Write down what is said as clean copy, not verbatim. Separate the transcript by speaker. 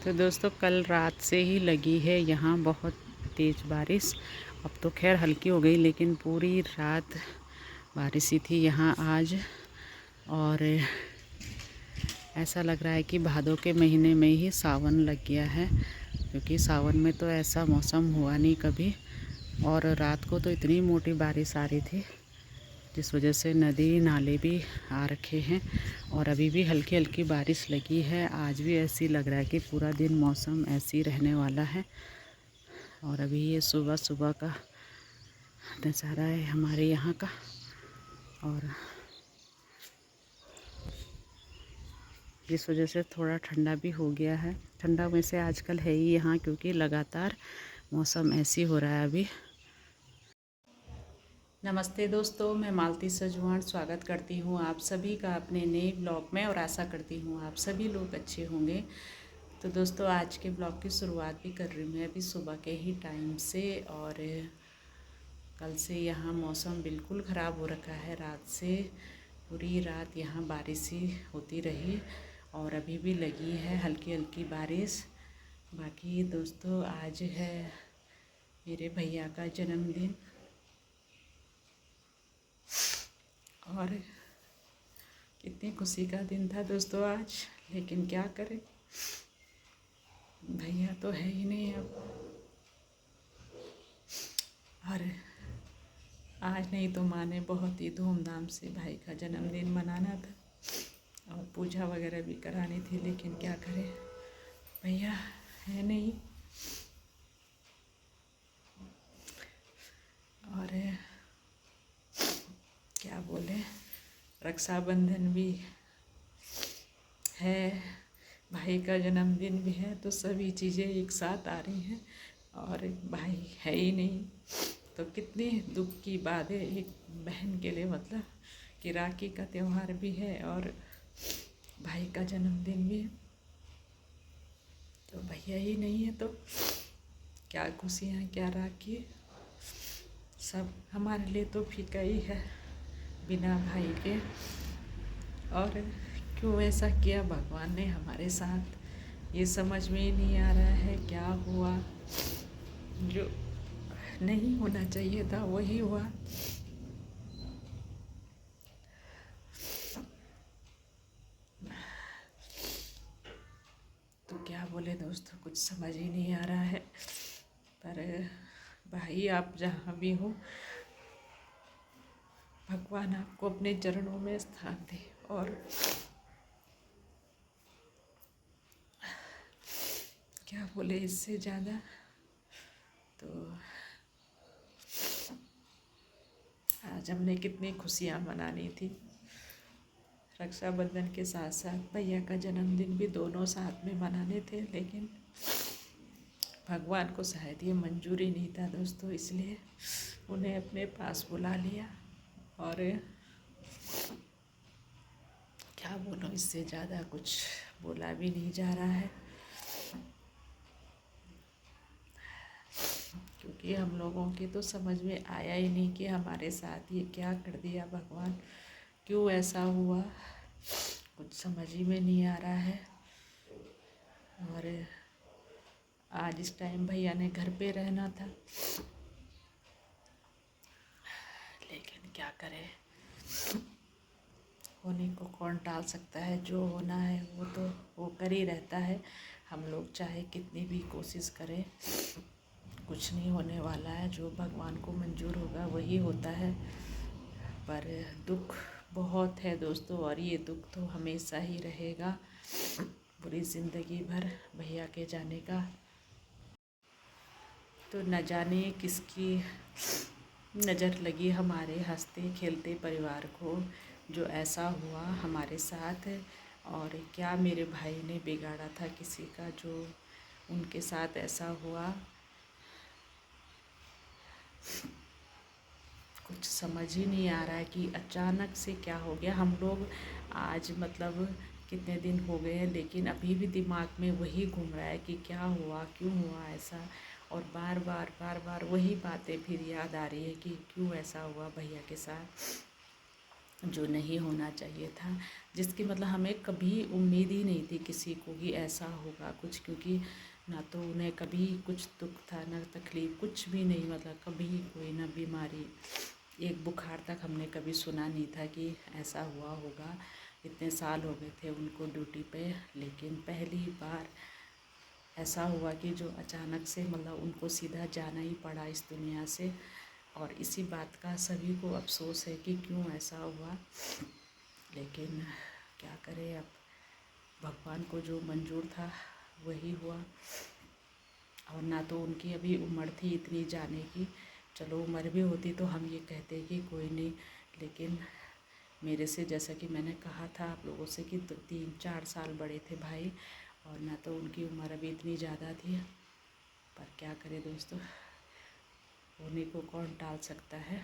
Speaker 1: तो दोस्तों कल रात से ही लगी है यहाँ बहुत तेज़ बारिश। अब तो खैर हल्की हो गई, लेकिन पूरी रात बारिश ही थी यहाँ आज। और ऐसा लग रहा है कि भादों के महीने में ही सावन लग गया है, क्योंकि सावन में तो ऐसा मौसम हुआ नहीं कभी। और रात को तो इतनी मोटी बारिश आ रही थी, जिस वजह से नदी नाले भी आ रखे हैं। और अभी भी हल्की हल्की बारिश लगी है। आज भी ऐसी लग रहा है कि पूरा दिन मौसम ऐसे ही रहने वाला है। और अभी ये सुबह सुबह का नज़ारा है हमारे यहाँ का। और जिस वजह से थोड़ा ठंडा भी हो गया है। ठंडा वैसे आजकल है ही यहाँ, क्योंकि लगातार मौसम ऐसी हो रहा है अभी। नमस्ते दोस्तों, मैं मालती सजवाण स्वागत करती हूँ आप सभी का अपने नए ब्लॉग में, और आशा करती हूँ आप सभी लोग अच्छे होंगे। तो दोस्तों आज के ब्लॉग की शुरुआत भी कर रही हूँ मैं अभी सुबह के ही टाइम से। और कल से यहाँ मौसम बिल्कुल ख़राब हो रखा है। रात से पूरी रात यहाँ बारिश ही होती रही, और अभी भी लगी है हल्की हल्की बारिश। बाकी दोस्तों आज है मेरे भैया का जन्मदिन, और कितनी खुशी का दिन था दोस्तों आज। लेकिन क्या करें, भैया तो है ही नहीं अब। और आज नहीं तो माँ ने बहुत ही धूमधाम से भाई का जन्मदिन मनाना था, और पूजा वगैरह भी करानी थी। लेकिन क्या करें, भैया है नहीं। और क्या बोले, रक्षाबंधन भी है, भाई का जन्मदिन भी है, तो सभी चीज़ें एक साथ आ रही हैं। और भाई है ही नहीं, तो कितनी दुख की बात है एक बहन के लिए। मतलब कि राखी का त्यौहार भी है और भाई का जन्मदिन भी है, तो भैया ही नहीं है, तो क्या खुशियाँ क्या राखी, सब हमारे लिए तो फीका ही है बिना भाई के। और क्यों ऐसा किया भगवान ने हमारे साथ, ये समझ में ही नहीं आ रहा है। क्या हुआ, जो नहीं होना चाहिए था वही हुआ। तो क्या बोले दोस्तों, कुछ समझ ही नहीं आ रहा है। पर भाई आप जहाँ भी हो, भगवान आपको अपने चरणों में स्थान दे। और क्या बोले इससे ज़्यादा। तो आज हमने कितनी खुशियाँ मनानी थी, रक्षाबंधन के साथ साथ भैया का जन्मदिन भी दोनों साथ में मनाने थे। लेकिन भगवान को शायद ये मंजूरी नहीं था दोस्तों, इसलिए उन्हें अपने पास बुला लिया। और क्या बोलूँ, इससे ज़्यादा कुछ बोला भी नहीं जा रहा है, क्योंकि हम लोगों की तो समझ में आया ही नहीं कि हमारे साथ ये क्या कर दिया भगवान, क्यों ऐसा हुआ, कुछ समझ ही में नहीं आ रहा है। और आज इस टाइम भैया ने घर पे रहना था, लेकिन क्या करें, होने को कौन टाल सकता है। जो होना है वो तो होकर ही रहता है। हम लोग चाहे कितनी भी कोशिश करें, कुछ नहीं होने वाला है। जो भगवान को मंजूर होगा वही होता है। पर दुख बहुत है दोस्तों, और ये दुख तो हमेशा ही रहेगा, पूरी ज़िंदगी भर भैया के जाने का। तो न जाने किसकी नज़र लगी हमारे हंसते खेलते परिवार को, जो ऐसा हुआ हमारे साथ। और क्या मेरे भाई ने बिगाड़ा था किसी का, जो उनके साथ ऐसा हुआ, कुछ समझ ही नहीं आ रहा है कि अचानक से क्या हो गया। हम लोग आज मतलब कितने दिन हो गए हैं, लेकिन अभी भी दिमाग में वही घूम रहा है कि क्या हुआ, क्यों हुआ ऐसा। और बार बार वही बातें फिर याद आ रही है कि क्यों ऐसा हुआ भैया के साथ। जो नहीं होना चाहिए था, जिसकी मतलब हमें कभी उम्मीद ही नहीं थी किसी को कि ऐसा होगा कुछ, क्योंकि ना तो उन्हें कभी कुछ दुख था ना तकलीफ़, कुछ भी नहीं, मतलब कभी कोई ना बीमारी, एक बुखार तक हमने कभी सुना नहीं था कि ऐसा हुआ होगा। इतने साल हो गए थे उनको ड्यूटी पे, लेकिन पहली बार ऐसा हुआ कि जो अचानक से मतलब उनको सीधा जाना ही पड़ा इस दुनिया से। और इसी बात का सभी को अफसोस है कि क्यों ऐसा हुआ, लेकिन क्या करें, अब भगवान को जो मंजूर था वही हुआ। और ना तो उनकी अभी उम्र थी इतनी जाने की, चलो उम्र भी होती तो हम ये कहते कि कोई नहीं, लेकिन मेरे से, जैसा कि मैंने कहा था आप लोगों से कि 3-4 साल बड़े थे भाई, और ना तो उनकी उम्र अभी इतनी ज़्यादा थी। पर क्या करें दोस्तों, होने को कौन टाल सकता है।